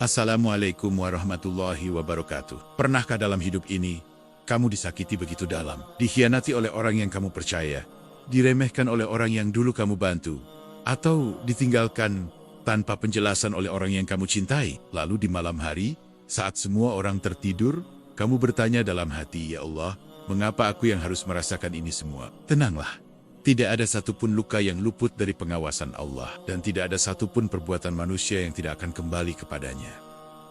Assalamualaikum warahmatullahi wabarakatuh. Pernahkah dalam hidup ini, kamu disakiti begitu dalam, dikhianati oleh orang yang kamu percaya, diremehkan oleh orang yang dulu kamu bantu, atau ditinggalkan tanpa penjelasan oleh orang yang kamu cintai? Lalu di malam hari, saat semua orang tertidur, kamu bertanya dalam hati, "Ya Allah, mengapa aku yang harus merasakan ini semua?" Tenanglah. Tidak ada satupun luka yang luput dari pengawasan Allah, dan tidak ada satupun perbuatan manusia yang tidak akan kembali kepadanya.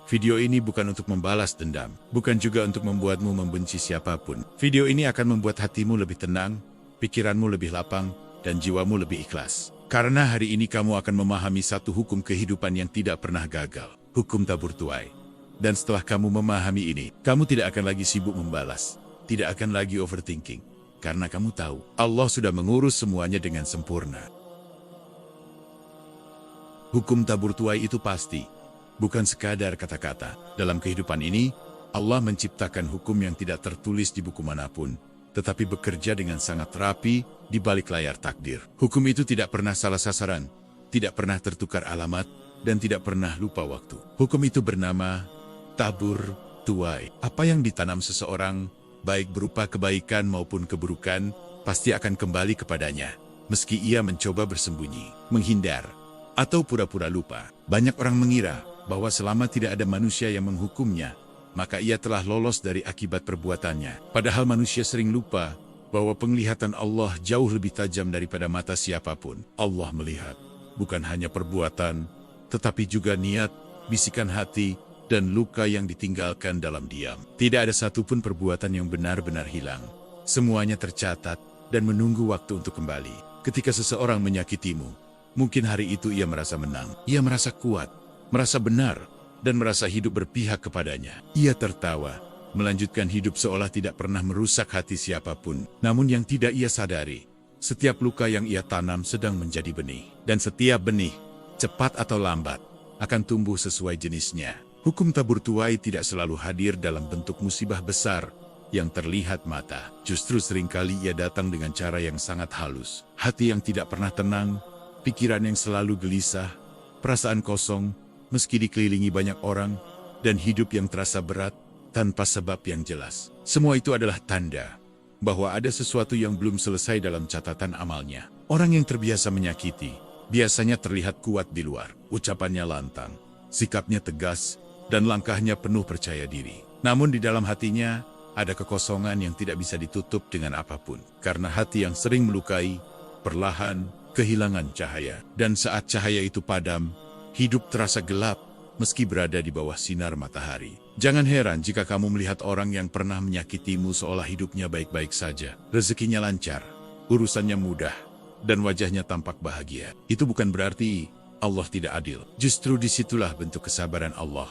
Video ini bukan untuk membalas dendam, bukan juga untuk membuatmu membenci siapapun. Video ini akan membuat hatimu lebih tenang, pikiranmu lebih lapang, dan jiwamu lebih ikhlas. Karena hari ini kamu akan memahami satu hukum kehidupan yang tidak pernah gagal, hukum tabur tuai. Dan setelah kamu memahami ini, kamu tidak akan lagi sibuk membalas, tidak akan lagi overthinking. Karena kamu tahu, Allah sudah mengurus semuanya dengan sempurna. Hukum tabur tuai itu pasti, bukan sekadar kata-kata. Dalam kehidupan ini, Allah menciptakan hukum yang tidak tertulis di buku manapun, tetapi bekerja dengan sangat rapi di balik layar takdir. Hukum itu tidak pernah salah sasaran, tidak pernah tertukar alamat, dan tidak pernah lupa waktu. Hukum itu bernama tabur tuai. Apa yang ditanam seseorang, baik berupa kebaikan maupun keburukan, pasti akan kembali kepadanya, meski ia mencoba bersembunyi, menghindar, atau pura-pura lupa. Banyak orang mengira bahwa selama tidak ada manusia yang menghukumnya, maka ia telah lolos dari akibat perbuatannya. Padahal manusia sering lupa bahwa penglihatan Allah jauh lebih tajam daripada mata siapapun. Allah melihat bukan hanya perbuatan, tetapi juga niat, bisikan hati, dan luka yang ditinggalkan dalam diam. Tidak ada satupun perbuatan yang benar-benar hilang. Semuanya tercatat dan menunggu waktu untuk kembali. Ketika seseorang menyakitimu, mungkin hari itu ia merasa menang. Ia merasa kuat, merasa benar, dan merasa hidup berpihak kepadanya. Ia tertawa, melanjutkan hidup seolah tidak pernah merusak hati siapapun. Namun yang tidak ia sadari, setiap luka yang ia tanam sedang menjadi benih. Dan setiap benih, cepat atau lambat, akan tumbuh sesuai jenisnya. Hukum tabur tuai tidak selalu hadir dalam bentuk musibah besar yang terlihat mata. Justru seringkali ia datang dengan cara yang sangat halus. Hati yang tidak pernah tenang, pikiran yang selalu gelisah, perasaan kosong, meski dikelilingi banyak orang, dan hidup yang terasa berat tanpa sebab yang jelas. Semua itu adalah tanda bahwa ada sesuatu yang belum selesai dalam catatan amalnya. Orang yang terbiasa menyakiti biasanya terlihat kuat di luar, ucapannya lantang, sikapnya tegas, dan langkahnya penuh percaya diri. Namun di dalam hatinya, ada kekosongan yang tidak bisa ditutup dengan apapun. Karena hati yang sering melukai, perlahan kehilangan cahaya. Dan saat cahaya itu padam, hidup terasa gelap, meski berada di bawah sinar matahari. Jangan heran jika kamu melihat orang yang pernah menyakitimu seolah hidupnya baik-baik saja. Rezekinya lancar, urusannya mudah, dan wajahnya tampak bahagia. Itu bukan berarti Allah tidak adil. Justru disitulah bentuk kesabaran Allah.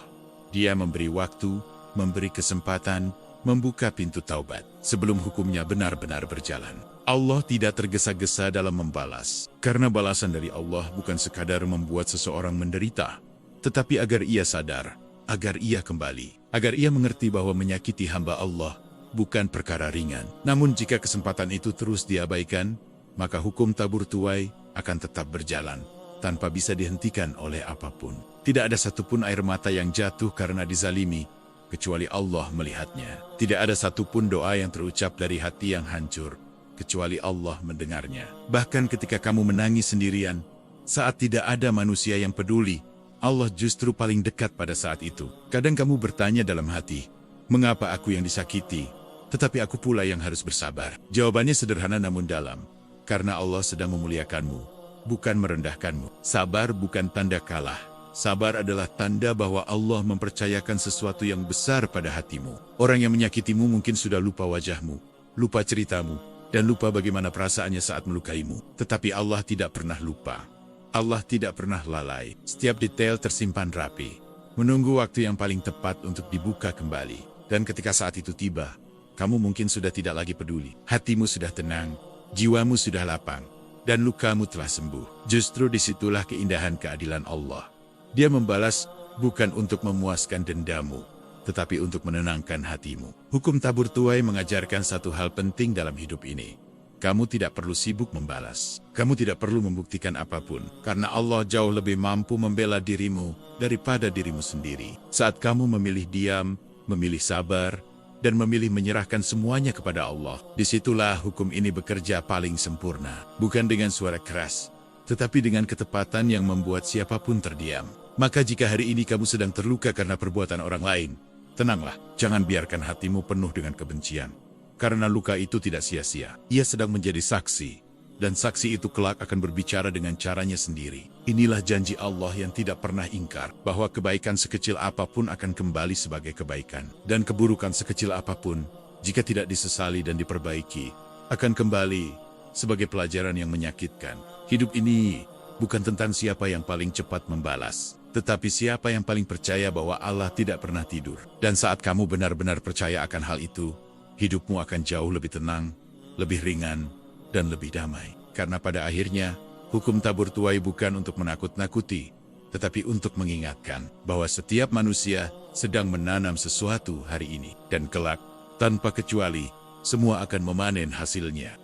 Dia memberi waktu, memberi kesempatan, membuka pintu taubat sebelum hukumnya benar-benar berjalan. Allah tidak tergesa-gesa dalam membalas, karena balasan dari Allah bukan sekadar membuat seseorang menderita, tetapi agar ia sadar, agar ia kembali, agar ia mengerti bahwa menyakiti hamba Allah bukan perkara ringan. Namun jika kesempatan itu terus diabaikan, maka hukum tabur tuai akan tetap berjalan, tanpa bisa dihentikan oleh apapun. Tidak ada satupun air mata yang jatuh karena dizalimi, kecuali Allah melihatnya. Tidak ada satupun doa yang terucap dari hati yang hancur, kecuali Allah mendengarnya. Bahkan ketika kamu menangis sendirian, saat tidak ada manusia yang peduli, Allah justru paling dekat pada saat itu. Kadang kamu bertanya dalam hati, mengapa aku yang disakiti, tetapi aku pula yang harus bersabar? Jawabannya sederhana namun dalam, karena Allah sedang memuliakanmu, bukan merendahkanmu. Sabar bukan tanda kalah. Sabar adalah tanda bahwa Allah mempercayakan sesuatu yang besar pada hatimu. Orang yang menyakitimu mungkin sudah lupa wajahmu, lupa ceritamu, dan lupa bagaimana perasaannya saat melukaimu. Tetapi Allah tidak pernah lupa. Allah tidak pernah lalai. Setiap detail tersimpan rapi, menunggu waktu yang paling tepat untuk dibuka kembali. Dan ketika saat itu tiba, kamu mungkin sudah tidak lagi peduli. Hatimu sudah tenang, jiwamu sudah lapang, dan lukamu telah sembuh. Justru disitulah keindahan keadilan Allah. Dia membalas bukan untuk memuaskan dendammu, tetapi untuk menenangkan hatimu. Hukum tabur tuai mengajarkan satu hal penting dalam hidup ini. kamu tidak perlu sibuk membalas. Kamu tidak perlu membuktikan apapun, karena Allah jauh lebih mampu membela dirimu daripada dirimu sendiri. Saat kamu memilih diam, memilih sabar, dan memilih menyerahkan semuanya kepada Allah, disitulah hukum ini bekerja paling sempurna. Bukan dengan suara keras, tetapi dengan ketepatan yang membuat siapapun terdiam. Maka jika hari ini kamu sedang terluka karena perbuatan orang lain, tenanglah, jangan biarkan hatimu penuh dengan kebencian. Karena luka itu tidak sia-sia. Ia sedang menjadi saksi, dan saksi itu kelak akan berbicara dengan caranya sendiri. Inilah janji Allah yang tidak pernah ingkar, bahwa kebaikan sekecil apapun akan kembali sebagai kebaikan. Dan keburukan sekecil apapun, jika tidak disesali dan diperbaiki, akan kembali sebagai pelajaran yang menyakitkan. Hidup ini bukan tentang siapa yang paling cepat membalas, tetapi siapa yang paling percaya bahwa Allah tidak pernah tidur. Dan saat kamu benar-benar percaya akan hal itu, hidupmu akan jauh lebih tenang, lebih ringan, dan lebih damai. Karena pada akhirnya, hukum tabur tuai bukan untuk menakut-nakuti, tetapi untuk mengingatkan bahwa setiap manusia sedang menanam sesuatu hari ini. Dan kelak, tanpa kecuali, semua akan memanen hasilnya.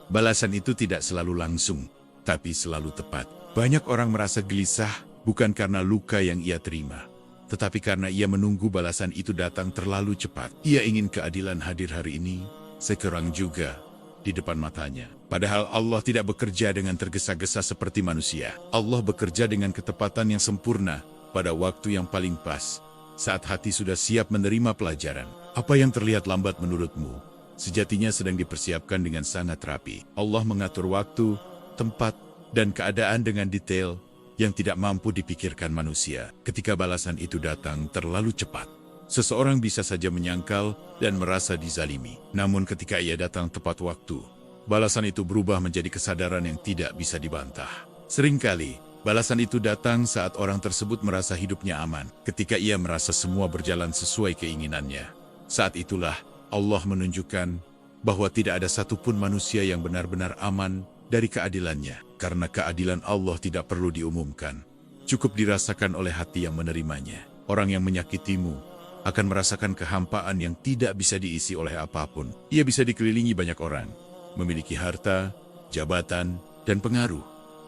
Balasan itu tidak selalu langsung, tapi selalu tepat. Banyak orang merasa gelisah bukan karena luka yang ia terima, tetapi karena ia menunggu balasan itu datang terlalu cepat. Ia ingin keadilan hadir hari ini, sekarang juga, di depan matanya. Padahal Allah tidak bekerja dengan tergesa-gesa seperti manusia. Allah bekerja dengan ketepatan yang sempurna, pada waktu yang paling pas, saat hati sudah siap menerima pelajaran. Apa yang terlihat lambat menurutmu, sejatinya sedang dipersiapkan dengan sangat rapi. Allah mengatur waktu, tempat, dan keadaan dengan detail, yang tidak mampu dipikirkan manusia. Ketika balasan itu datang terlalu cepat, seseorang bisa saja menyangkal dan merasa dizalimi. Namun ketika ia datang tepat waktu, balasan itu berubah menjadi kesadaran yang tidak bisa dibantah. Seringkali, balasan itu datang saat orang tersebut merasa hidupnya aman. Ketika ia merasa semua berjalan sesuai keinginannya, saat itulah Allah menunjukkan bahwa tidak ada satupun manusia yang benar-benar aman dari keadilannya. Karena keadilan Allah tidak perlu diumumkan, cukup dirasakan oleh hati yang menerimanya. Orang yang menyakitimu akan merasakan kehampaan yang tidak bisa diisi oleh apapun. Ia bisa dikelilingi banyak orang, memiliki harta, jabatan, dan pengaruh,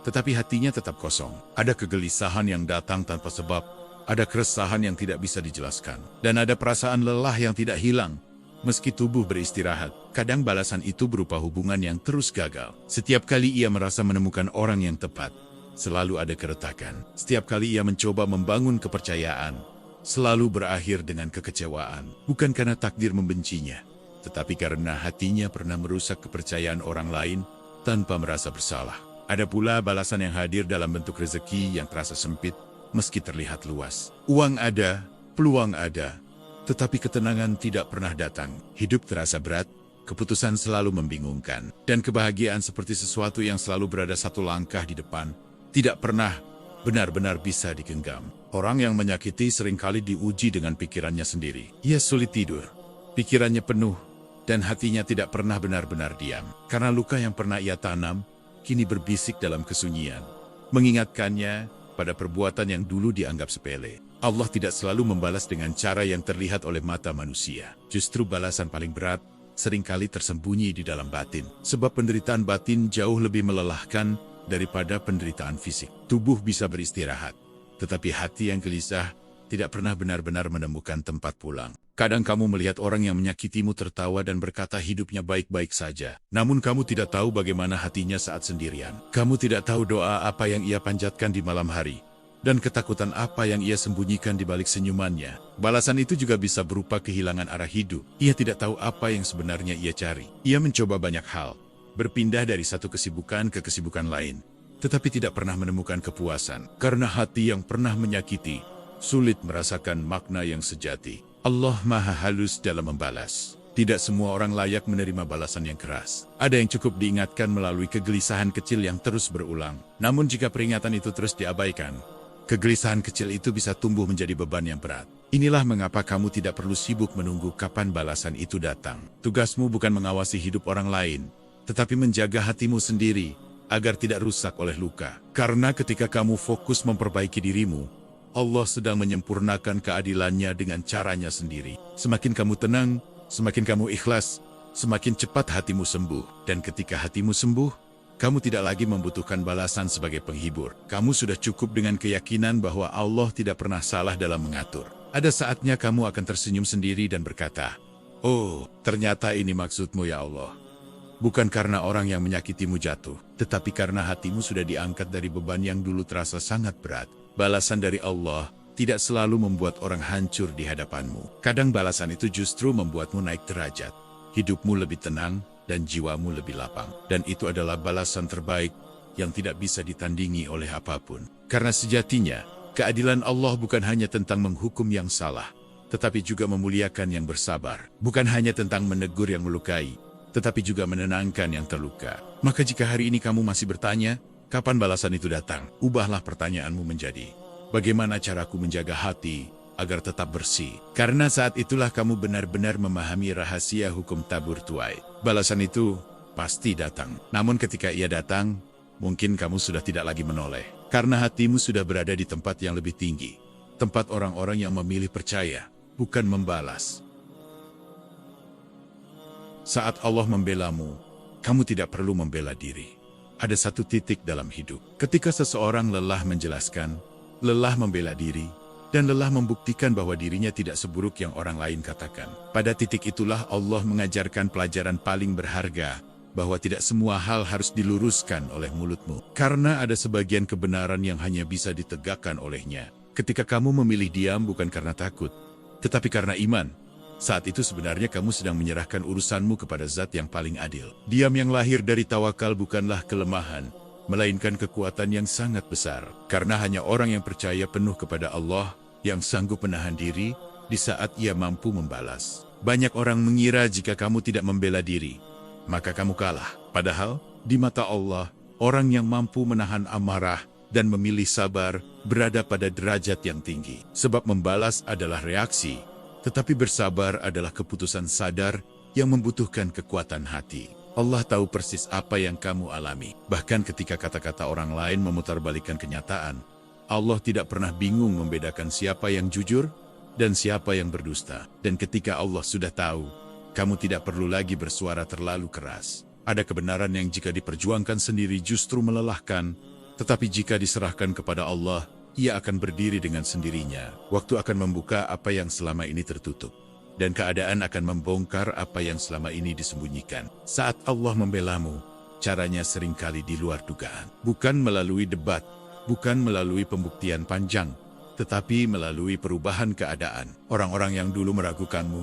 tetapi hatinya tetap kosong. Ada kegelisahan yang datang tanpa sebab, ada keresahan yang tidak bisa dijelaskan, dan ada perasaan lelah yang tidak hilang meski tubuh beristirahat. Kadang balasan itu berupa hubungan yang terus gagal. Setiap kali ia merasa menemukan orang yang tepat, selalu ada keretakan. Setiap kali ia mencoba membangun kepercayaan, selalu berakhir dengan kekecewaan. Bukan karena takdir membencinya, tetapi karena hatinya pernah merusak kepercayaan orang lain tanpa merasa bersalah. Ada pula balasan yang hadir dalam bentuk rezeki yang terasa sempit, meski terlihat luas. Uang ada, peluang ada, tetapi ketenangan tidak pernah datang. Hidup terasa berat, keputusan selalu membingungkan, dan kebahagiaan seperti sesuatu yang selalu berada satu langkah di depan, tidak pernah benar-benar bisa digenggam. Orang yang menyakiti seringkali diuji dengan pikirannya sendiri. Ia sulit tidur, pikirannya penuh, dan hatinya tidak pernah benar-benar diam. Karena luka yang pernah ia tanam, kini berbisik dalam kesunyian, mengingatkannya pada perbuatan yang dulu dianggap sepele. Allah tidak selalu membalas dengan cara yang terlihat oleh mata manusia. Justru balasan paling berat seringkali tersembunyi di dalam batin. Sebab penderitaan batin jauh lebih melelahkan daripada penderitaan fisik. Tubuh bisa beristirahat, tetapi hati yang gelisah tidak pernah benar-benar menemukan tempat pulang. Kadang kamu melihat orang yang menyakitimu tertawa dan berkata hidupnya baik-baik saja. Namun kamu tidak tahu bagaimana hatinya saat sendirian. Kamu tidak tahu doa apa yang ia panjatkan di malam hari, dan ketakutan apa yang ia sembunyikan di balik senyumannya. Balasan itu juga bisa berupa kehilangan arah hidup. Ia tidak tahu apa yang sebenarnya ia cari. Ia mencoba banyak hal, berpindah dari satu kesibukan ke kesibukan lain, tetapi tidak pernah menemukan kepuasan. Karena hati yang pernah menyakiti sulit merasakan makna yang sejati. Allah Maha halus dalam membalas. Tidak semua orang layak menerima balasan yang keras. Ada yang cukup diingatkan melalui kegelisahan kecil yang terus berulang. Namun jika peringatan itu terus diabaikan, kegelisahan kecil itu bisa tumbuh menjadi beban yang berat. Inilah mengapa kamu tidak perlu sibuk menunggu kapan balasan itu datang. Tugasmu bukan mengawasi hidup orang lain, tetapi menjaga hatimu sendiri agar tidak rusak oleh luka. Karena ketika kamu fokus memperbaiki dirimu, Allah sedang menyempurnakan keadilannya dengan caranya sendiri. Semakin kamu tenang, semakin kamu ikhlas, semakin cepat hatimu sembuh. Dan ketika hatimu sembuh, kamu tidak lagi membutuhkan balasan sebagai penghibur. Kamu sudah cukup dengan keyakinan bahwa Allah tidak pernah salah dalam mengatur. Ada saatnya kamu akan tersenyum sendiri dan berkata, "Oh, ternyata ini maksudmu ya Allah." Bukan karena orang yang menyakitimu jatuh, tetapi karena hatimu sudah diangkat dari beban yang dulu terasa sangat berat. Balasan dari Allah tidak selalu membuat orang hancur di hadapanmu. Kadang balasan itu justru membuatmu naik derajat. Hidupmu lebih tenang dan jiwamu lebih lapang. Dan itu adalah balasan terbaik yang tidak bisa ditandingi oleh apapun. Karena sejatinya, keadilan Allah bukan hanya tentang menghukum yang salah, tetapi juga memuliakan yang bersabar. Bukan hanya tentang menegur yang melukai, tetapi juga menenangkan yang terluka. Maka jika hari ini kamu masih bertanya, kapan balasan itu datang? Ubahlah pertanyaanmu menjadi, bagaimana caraku menjaga hati agar tetap bersih? Karena saat itulah kamu benar-benar memahami rahasia hukum tabur tuai. Balasan itu pasti datang. Namun ketika ia datang, mungkin kamu sudah tidak lagi menoleh. Karena hatimu sudah berada di tempat yang lebih tinggi. Tempat orang-orang yang memilih percaya, bukan membalas. Saat Allah membelamu, kamu tidak perlu membela diri. Ada satu titik dalam hidup. Ketika seseorang lelah menjelaskan, lelah membela diri, dan lelah membuktikan bahwa dirinya tidak seburuk yang orang lain katakan. Pada titik itulah Allah mengajarkan pelajaran paling berharga, bahwa tidak semua hal harus diluruskan oleh mulutmu. Karena ada sebagian kebenaran yang hanya bisa ditegakkan olehnya. Ketika kamu memilih diam bukan karena takut, tetapi karena iman, saat itu sebenarnya kamu sedang menyerahkan urusanmu kepada Zat yang paling adil. Diam yang lahir dari tawakal bukanlah kelemahan, melainkan kekuatan yang sangat besar. Karena hanya orang yang percaya penuh kepada Allah yang sanggup menahan diri di saat ia mampu membalas. Banyak orang mengira jika kamu tidak membela diri, maka kamu kalah. Padahal, di mata Allah, orang yang mampu menahan amarah dan memilih sabar berada pada derajat yang tinggi. Sebab membalas adalah reaksi, tetapi bersabar adalah keputusan sadar yang membutuhkan kekuatan hati. Allah tahu persis apa yang kamu alami. Bahkan ketika kata-kata orang lain memutarbalikkan kenyataan, Allah tidak pernah bingung membedakan siapa yang jujur dan siapa yang berdusta. Dan ketika Allah sudah tahu, kamu tidak perlu lagi bersuara terlalu keras. Ada kebenaran yang jika diperjuangkan sendiri justru melelahkan, tetapi jika diserahkan kepada Allah, ia akan berdiri dengan sendirinya. Waktu akan membuka apa yang selama ini tertutup, dan keadaan akan membongkar apa yang selama ini disembunyikan. Saat Allah membelamu, caranya seringkali di luar dugaan. Bukan melalui debat, bukan melalui pembuktian panjang, tetapi melalui perubahan keadaan. Orang-orang yang dulu meragukanmu,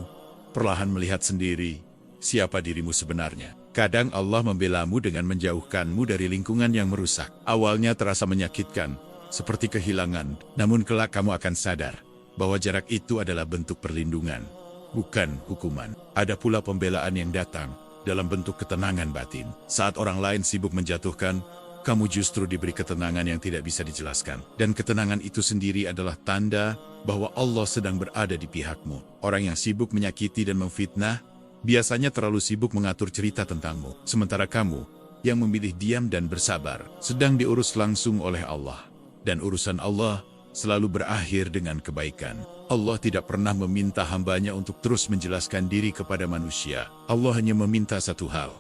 perlahan melihat sendiri siapa dirimu sebenarnya. Kadang Allah membelamu dengan menjauhkanmu dari lingkungan yang merusak. Awalnya terasa menyakitkan, seperti kehilangan, namun kelak kamu akan sadar bahwa jarak itu adalah bentuk perlindungan, bukan hukuman. Ada pula pembelaan yang datang dalam bentuk ketenangan batin. Saat orang lain sibuk menjatuhkan, kamu justru diberi ketenangan yang tidak bisa dijelaskan. Dan ketenangan itu sendiri adalah tanda bahwa Allah sedang berada di pihakmu. Orang yang sibuk menyakiti dan memfitnah, biasanya terlalu sibuk mengatur cerita tentangmu. Sementara kamu, yang memilih diam dan bersabar, sedang diurus langsung oleh Allah. Dan urusan Allah selalu berakhir dengan kebaikan. Allah tidak pernah meminta hambanya untuk terus menjelaskan diri kepada manusia. Allah hanya meminta satu hal: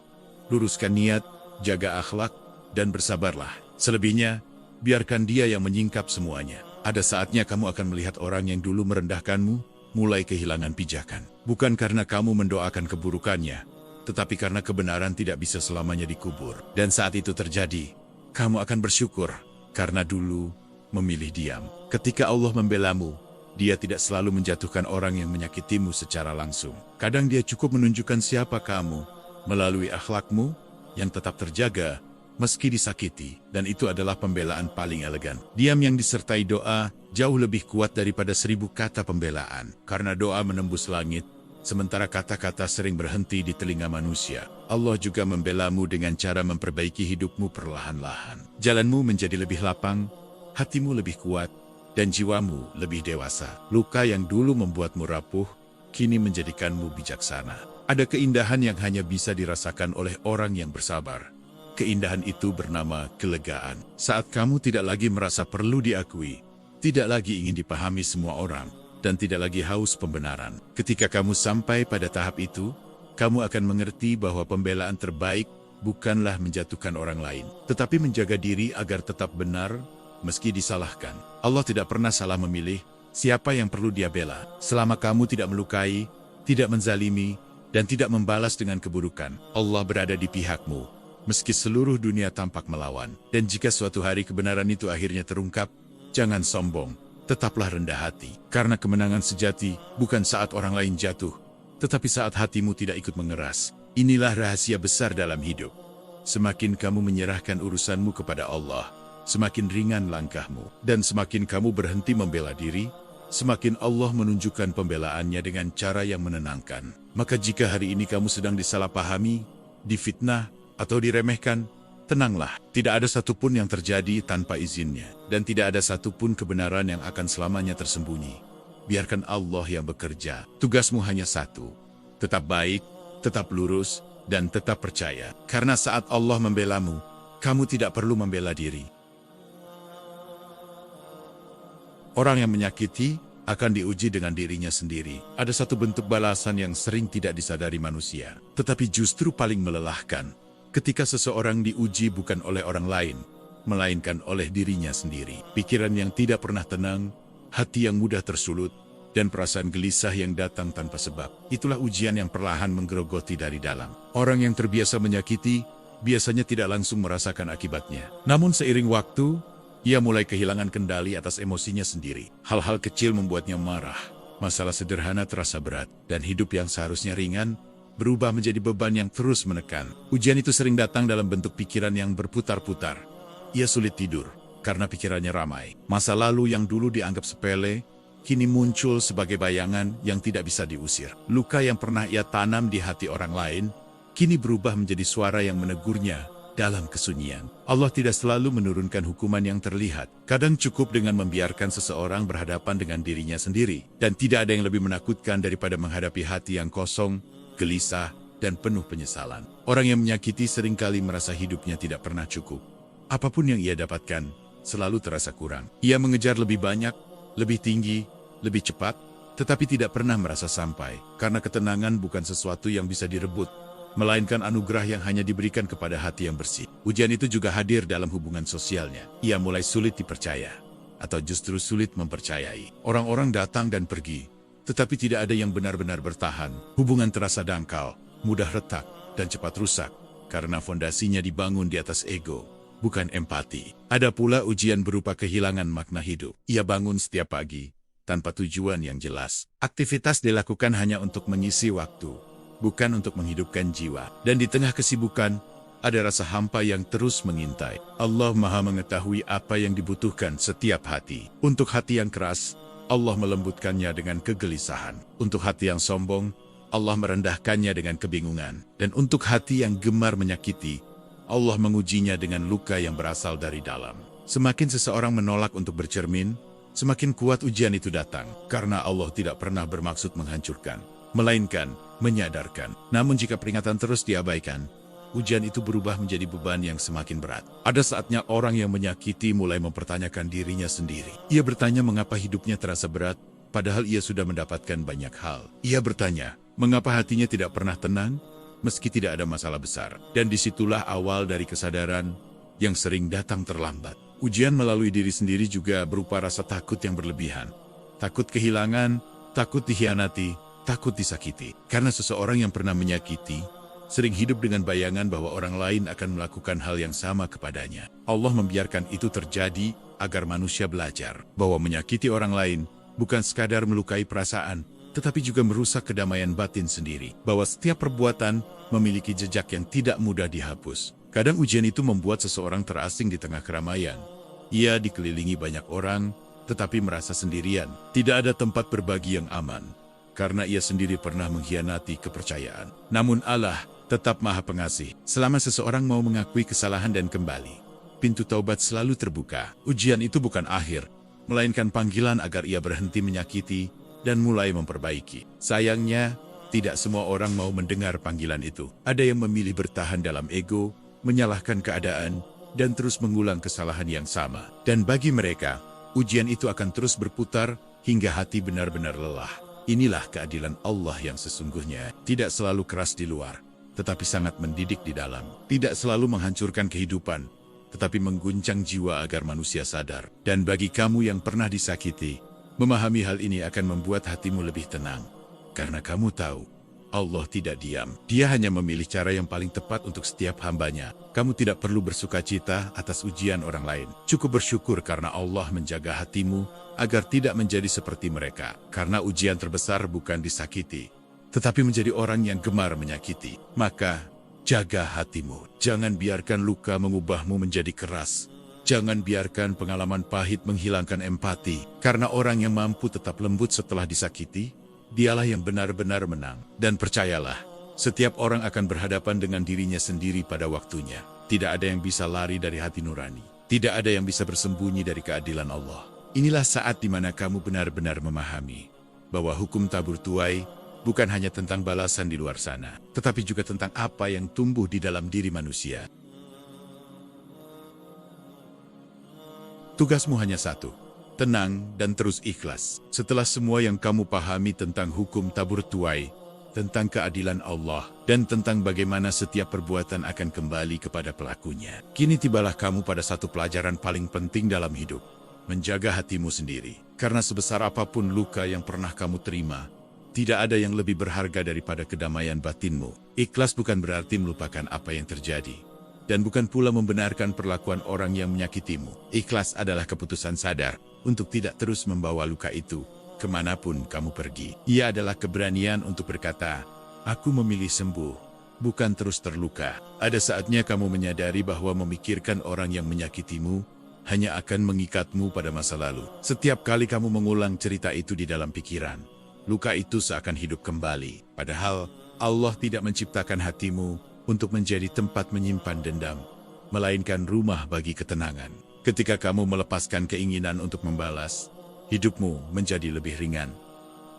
luruskan niat, jaga akhlak, dan bersabarlah. Selebihnya, biarkan Dia yang menyingkap semuanya. Ada saatnya kamu akan melihat orang yang dulu merendahkanmu mulai kehilangan pijakan. Bukan karena kamu mendoakan keburukannya, tetapi karena kebenaran tidak bisa selamanya dikubur. Dan saat itu terjadi, kamu akan bersyukur karena dulu memilih diam. Ketika Allah membelamu, Dia tidak selalu menjatuhkan orang yang menyakitimu secara langsung. Kadang Dia cukup menunjukkan siapa kamu melalui akhlakmu yang tetap terjaga meski disakiti. Dan itu adalah pembelaan paling elegan. Diam yang disertai doa jauh lebih kuat daripada 1000 kata pembelaan. Karena doa menembus langit, sementara kata-kata sering berhenti di telinga manusia. Allah juga membelamu dengan cara memperbaiki hidupmu perlahan-lahan. Jalanmu menjadi lebih lapang, hatimu lebih kuat, dan jiwamu lebih dewasa. Luka yang dulu membuatmu rapuh, kini menjadikanmu bijaksana. Ada keindahan yang hanya bisa dirasakan oleh orang yang bersabar. Keindahan itu bernama kelegaan. Saat kamu tidak lagi merasa perlu diakui, tidak lagi ingin dipahami semua orang, dan tidak lagi haus pembenaran. Ketika kamu sampai pada tahap itu, kamu akan mengerti bahwa pembelaan terbaik bukanlah menjatuhkan orang lain, tetapi menjaga diri agar tetap benar meski disalahkan. Allah tidak pernah salah memilih siapa yang perlu Dia bela. Selama kamu tidak melukai, tidak menzalimi, dan tidak membalas dengan keburukan, Allah berada di pihakmu, meski seluruh dunia tampak melawan. Dan jika suatu hari kebenaran itu akhirnya terungkap, jangan sombong, tetaplah rendah hati. Karena kemenangan sejati bukan saat orang lain jatuh, tetapi saat hatimu tidak ikut mengeras. Inilah rahasia besar dalam hidup. Semakin kamu menyerahkan urusanmu kepada Allah, semakin ringan langkahmu. Dan semakin kamu berhenti membela diri, semakin Allah menunjukkan pembelaannya dengan cara yang menenangkan. Maka jika hari ini kamu sedang disalahpahami, difitnah, atau diremehkan, tenanglah. Tidak ada satupun yang terjadi tanpa izinnya. Dan tidak ada satupun kebenaran yang akan selamanya tersembunyi. Biarkan Allah yang bekerja. Tugasmu hanya satu. Tetap baik, tetap lurus, dan tetap percaya. Karena saat Allah membelamu, kamu tidak perlu membela diri. Orang yang menyakiti akan diuji dengan dirinya sendiri. Ada satu bentuk balasan yang sering tidak disadari manusia, tetapi justru paling melelahkan. Ketika seseorang diuji bukan oleh orang lain, melainkan oleh dirinya sendiri. Pikiran yang tidak pernah tenang, hati yang mudah tersulut, dan perasaan gelisah yang datang tanpa sebab. Itulah ujian yang perlahan menggerogoti dari dalam. Orang yang terbiasa menyakiti, biasanya tidak langsung merasakan akibatnya. Namun seiring waktu, ia mulai kehilangan kendali atas emosinya sendiri. Hal-hal kecil membuatnya marah. Masalah sederhana terasa berat. Dan hidup yang seharusnya ringan, berubah menjadi beban yang terus menekan. Ujian itu sering datang dalam bentuk pikiran yang berputar-putar. Ia sulit tidur, karena pikirannya ramai. Masa lalu yang dulu dianggap sepele, kini muncul sebagai bayangan yang tidak bisa diusir. Luka yang pernah ia tanam di hati orang lain, kini berubah menjadi suara yang menegurnya dalam kesunyian. Allah tidak selalu menurunkan hukuman yang terlihat. Kadang cukup dengan membiarkan seseorang berhadapan dengan dirinya sendiri. Dan tidak ada yang lebih menakutkan daripada menghadapi hati yang kosong, gelisah, dan penuh penyesalan. Orang yang menyakiti seringkali merasa hidupnya tidak pernah cukup. Apapun yang ia dapatkan, selalu terasa kurang. Ia mengejar lebih banyak, lebih tinggi, lebih cepat, tetapi tidak pernah merasa sampai. Karena ketenangan bukan sesuatu yang bisa direbut, melainkan anugerah yang hanya diberikan kepada hati yang bersih. Ujian itu juga hadir dalam hubungan sosialnya. Ia mulai sulit dipercaya, atau justru sulit mempercayai. Orang-orang datang dan pergi, tetapi tidak ada yang benar-benar bertahan. Hubungan terasa dangkal, mudah retak, dan cepat rusak, karena fondasinya dibangun di atas ego, bukan empati. Ada pula ujian berupa kehilangan makna hidup. Ia bangun setiap pagi, tanpa tujuan yang jelas. Aktivitas dilakukan hanya untuk mengisi waktu, bukan untuk menghidupkan jiwa. Dan di tengah kesibukan, ada rasa hampa yang terus mengintai. Allah Maha mengetahui apa yang dibutuhkan setiap hati. Untuk hati yang keras, Allah melembutkannya dengan kegelisahan. Untuk hati yang sombong, Allah merendahkannya dengan kebingungan. Dan untuk hati yang gemar menyakiti, Allah mengujinya dengan luka yang berasal dari dalam. Semakin seseorang menolak untuk bercermin, semakin kuat ujian itu datang. Karena Allah tidak pernah bermaksud menghancurkan, melainkan menyadarkan. Namun jika peringatan terus diabaikan, ujian itu berubah menjadi beban yang semakin berat. Ada saatnya orang yang menyakiti mulai mempertanyakan dirinya sendiri. Ia bertanya mengapa hidupnya terasa berat, padahal ia sudah mendapatkan banyak hal. Ia bertanya, mengapa hatinya tidak pernah tenang, meski tidak ada masalah besar. Dan disitulah awal dari kesadaran yang sering datang terlambat. Ujian melalui diri sendiri juga berupa rasa takut yang berlebihan. Takut kehilangan, takut dikhianati, takut disakiti. Karena seseorang yang pernah menyakiti sering hidup dengan bayangan bahwa orang lain akan melakukan hal yang sama kepadanya. Allah membiarkan itu terjadi agar manusia belajar bahwa menyakiti orang lain bukan sekadar melukai perasaan, tetapi juga merusak kedamaian batin sendiri. Bahwa setiap perbuatan memiliki jejak yang tidak mudah dihapus. Kadang ujian itu membuat seseorang terasing di tengah keramaian. Ia dikelilingi banyak orang, tetapi merasa sendirian. Tidak ada tempat berbagi yang aman, karena ia sendiri pernah mengkhianati kepercayaan. Namun Allah tetap Maha Pengasih. Selama seseorang mau mengakui kesalahan dan kembali, pintu taubat selalu terbuka. Ujian itu bukan akhir, melainkan panggilan agar ia berhenti menyakiti dan mulai memperbaiki. Sayangnya, tidak semua orang mau mendengar panggilan itu. Ada yang memilih bertahan dalam ego, menyalahkan keadaan, dan terus mengulang kesalahan yang sama. Dan bagi mereka, ujian itu akan terus berputar hingga hati benar-benar lelah. Inilah keadilan Allah yang sesungguhnya, tidak selalu keras di luar, tetapi sangat mendidik di dalam. Tidak selalu menghancurkan kehidupan, tetapi mengguncang jiwa agar manusia sadar. Dan bagi kamu yang pernah disakiti, memahami hal ini akan membuat hatimu lebih tenang. Karena kamu tahu, Allah tidak diam. Dia hanya memilih cara yang paling tepat untuk setiap hambanya. Kamu tidak perlu bersukacita atas ujian orang lain. Cukup bersyukur karena Allah menjaga hatimu agar tidak menjadi seperti mereka. Karena ujian terbesar bukan disakiti, tetapi menjadi orang yang gemar menyakiti. Maka, jaga hatimu. Jangan biarkan luka mengubahmu menjadi keras. Jangan biarkan pengalaman pahit menghilangkan empati. Karena orang yang mampu tetap lembut setelah disakiti, dialah yang benar-benar menang. Dan percayalah, setiap orang akan berhadapan dengan dirinya sendiri pada waktunya. Tidak ada yang bisa lari dari hati nurani. Tidak ada yang bisa bersembunyi dari keadilan Allah. Inilah saat di mana kamu benar-benar memahami bahwa hukum tabur tuai bukan hanya tentang balasan di luar sana, tetapi juga tentang apa yang tumbuh di dalam diri manusia. Tugasmu hanya satu: tenang dan terus ikhlas. Setelah semua yang kamu pahami tentang hukum tabur tuai, tentang keadilan Allah, dan tentang bagaimana setiap perbuatan akan kembali kepada pelakunya, kini tibalah kamu pada satu pelajaran paling penting dalam hidup: menjaga hatimu sendiri. Karena sebesar apapun luka yang pernah kamu terima, tidak ada yang lebih berharga daripada kedamaian batinmu. Ikhlas bukan berarti melupakan apa yang terjadi, dan bukan pula membenarkan perlakuan orang yang menyakitimu. Ikhlas adalah keputusan sadar untuk tidak terus membawa luka itu kemanapun kamu pergi. Ia adalah keberanian untuk berkata, "Aku memilih sembuh, bukan terus terluka." Ada saatnya kamu menyadari bahwa memikirkan orang yang menyakitimu hanya akan mengikatmu pada masa lalu. Setiap kali kamu mengulang cerita itu di dalam pikiran, luka itu seakan hidup kembali. Padahal Allah tidak menciptakan hatimu untuk menjadi tempat menyimpan dendam, melainkan rumah bagi ketenangan. Ketika kamu melepaskan keinginan untuk membalas, hidupmu menjadi lebih ringan.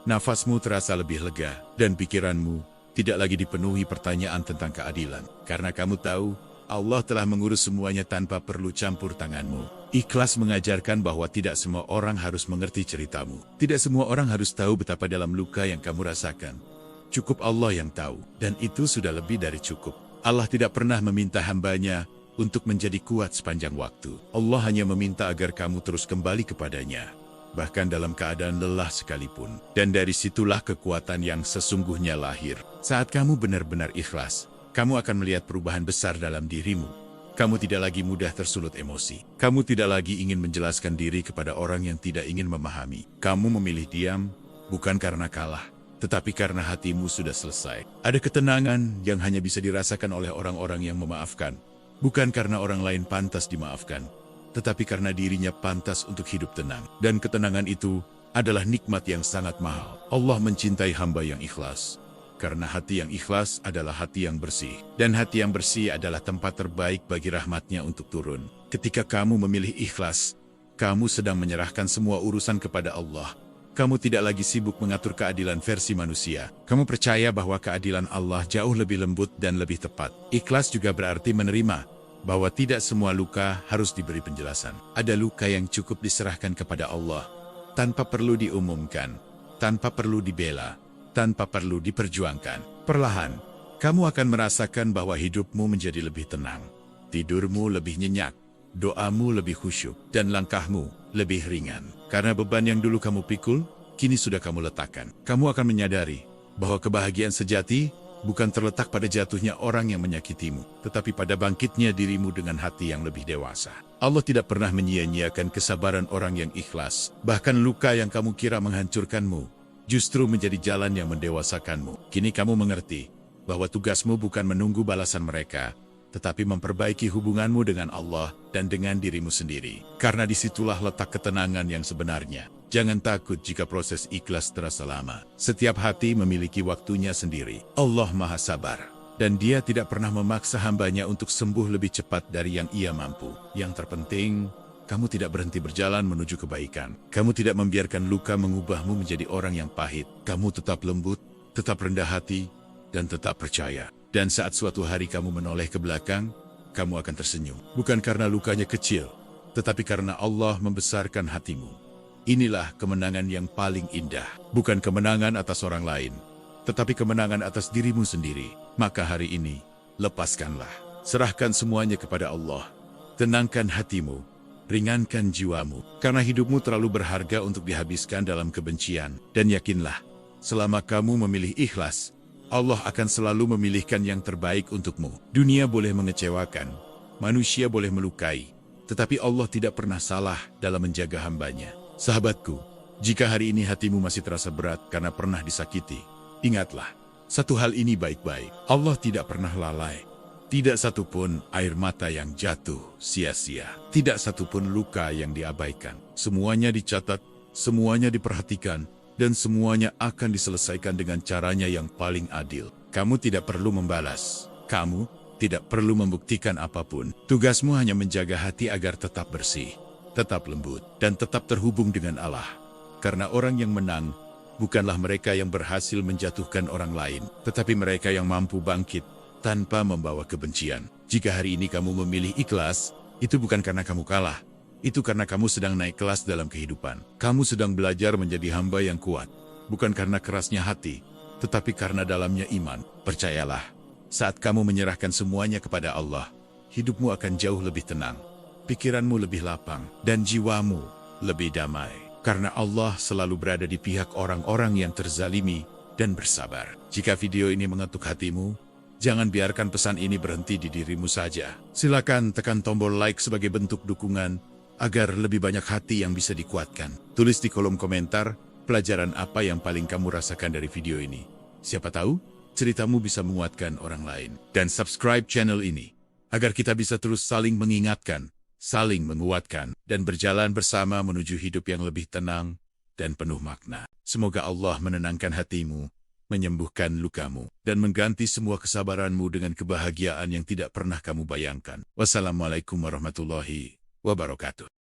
Nafasmu terasa lebih lega, dan pikiranmu tidak lagi dipenuhi pertanyaan tentang keadilan. Karena kamu tahu, Allah telah mengurus semuanya tanpa perlu campur tanganmu. Ikhlas mengajarkan bahwa tidak semua orang harus mengerti ceritamu. Tidak semua orang harus tahu betapa dalam luka yang kamu rasakan. Cukup Allah yang tahu, dan itu sudah lebih dari cukup. Allah tidak pernah meminta hambanya untuk menjadi kuat sepanjang waktu. Allah hanya meminta agar kamu terus kembali kepadanya, bahkan dalam keadaan lelah sekalipun. Dan dari situlah kekuatan yang sesungguhnya lahir. Saat kamu benar-benar ikhlas, kamu akan melihat perubahan besar dalam dirimu. Kamu tidak lagi mudah tersulut emosi. Kamu tidak lagi ingin menjelaskan diri kepada orang yang tidak ingin memahami. Kamu memilih diam, bukan karena kalah, tetapi karena hatimu sudah selesai. Ada ketenangan yang hanya bisa dirasakan oleh orang-orang yang memaafkan. Bukan karena orang lain pantas dimaafkan, tetapi karena dirinya pantas untuk hidup tenang. Dan ketenangan itu adalah nikmat yang sangat mahal. Allah mencintai hamba yang ikhlas. Karena hati yang ikhlas adalah hati yang bersih. Dan hati yang bersih adalah tempat terbaik bagi rahmatnya untuk turun. Ketika kamu memilih ikhlas, kamu sedang menyerahkan semua urusan kepada Allah. Kamu tidak lagi sibuk mengatur keadilan versi manusia. Kamu percaya bahwa keadilan Allah jauh lebih lembut dan lebih tepat. Ikhlas juga berarti menerima bahwa tidak semua luka harus diberi penjelasan. Ada luka yang cukup diserahkan kepada Allah, tanpa perlu diumumkan, tanpa perlu dibela, tanpa perlu diperjuangkan. Perlahan, kamu akan merasakan bahwa hidupmu menjadi lebih tenang, tidurmu lebih nyenyak, doamu lebih khusyuk, dan langkahmu lebih ringan. Karena beban yang dulu kamu pikul, kini sudah kamu letakkan. Kamu akan menyadari bahwa kebahagiaan sejati bukan terletak pada jatuhnya orang yang menyakitimu, tetapi pada bangkitnya dirimu dengan hati yang lebih dewasa. Allah tidak pernah menyia-nyiakan kesabaran orang yang ikhlas. Bahkan luka yang kamu kira menghancurkanmu, justru menjadi jalan yang mendewasakanmu. Kini kamu mengerti bahwa tugasmu bukan menunggu balasan mereka, tetapi memperbaiki hubunganmu dengan Allah dan dengan dirimu sendiri. Karena disitulah letak ketenangan yang sebenarnya. Jangan takut jika proses ikhlas terasa lama. Setiap hati memiliki waktunya sendiri. Allah Maha Sabar, dan Dia tidak pernah memaksa hambanya untuk sembuh lebih cepat dari yang Ia mampu. Yang terpenting, kamu tidak berhenti berjalan menuju kebaikan. Kamu tidak membiarkan luka mengubahmu menjadi orang yang pahit. Kamu tetap lembut, tetap rendah hati, dan tetap percaya. Dan saat suatu hari kamu menoleh ke belakang, kamu akan tersenyum. Bukan karena lukanya kecil, tetapi karena Allah membesarkan hatimu. Inilah kemenangan yang paling indah. Bukan kemenangan atas orang lain, tetapi kemenangan atas dirimu sendiri. Maka hari ini, lepaskanlah. Serahkan semuanya kepada Allah. Tenangkan hatimu. Ringankan jiwamu. Karena hidupmu terlalu berharga untuk dihabiskan dalam kebencian. Dan yakinlah, selama kamu memilih ikhlas, Allah akan selalu memilihkan yang terbaik untukmu. Dunia boleh mengecewakan, manusia boleh melukai, tetapi Allah tidak pernah salah dalam menjaga hambanya. Sahabatku, jika hari ini hatimu masih terasa berat karena pernah disakiti, ingatlah, satu hal ini baik-baik. Allah tidak pernah lalai. Tidak satupun air mata yang jatuh sia-sia. Tidak satupun luka yang diabaikan. Semuanya dicatat, semuanya diperhatikan, dan semuanya akan diselesaikan dengan caranya yang paling adil. Kamu tidak perlu membalas. Kamu tidak perlu membuktikan apapun. Tugasmu hanya menjaga hati agar tetap bersih, tetap lembut, dan tetap terhubung dengan Allah. Karena orang yang menang bukanlah mereka yang berhasil menjatuhkan orang lain, tetapi mereka yang mampu bangkit tanpa membawa kebencian. Jika hari ini kamu memilih ikhlas, itu bukan karena kamu kalah. Itu karena kamu sedang naik kelas dalam kehidupan. Kamu sedang belajar menjadi hamba yang kuat. Bukan karena kerasnya hati, tetapi karena dalamnya iman. Percayalah, saat kamu menyerahkan semuanya kepada Allah, hidupmu akan jauh lebih tenang. Pikiranmu lebih lapang, dan jiwamu lebih damai. Karena Allah selalu berada di pihak orang-orang yang terzalimi dan bersabar. Jika video ini mengetuk hatimu, jangan biarkan pesan ini berhenti di dirimu saja. Silakan tekan tombol like sebagai bentuk dukungan, agar lebih banyak hati yang bisa dikuatkan. Tulis di kolom komentar, pelajaran apa yang paling kamu rasakan dari video ini. Siapa tahu, ceritamu bisa menguatkan orang lain. Dan subscribe channel ini, agar kita bisa terus saling mengingatkan, saling menguatkan, dan berjalan bersama menuju hidup yang lebih tenang dan penuh makna. Semoga Allah menenangkan hatimu, menyembuhkan lukamu, dan mengganti semua kesabaranmu dengan kebahagiaan yang tidak pernah kamu bayangkan. Wassalamualaikum warahmatullahi wabarakatuh.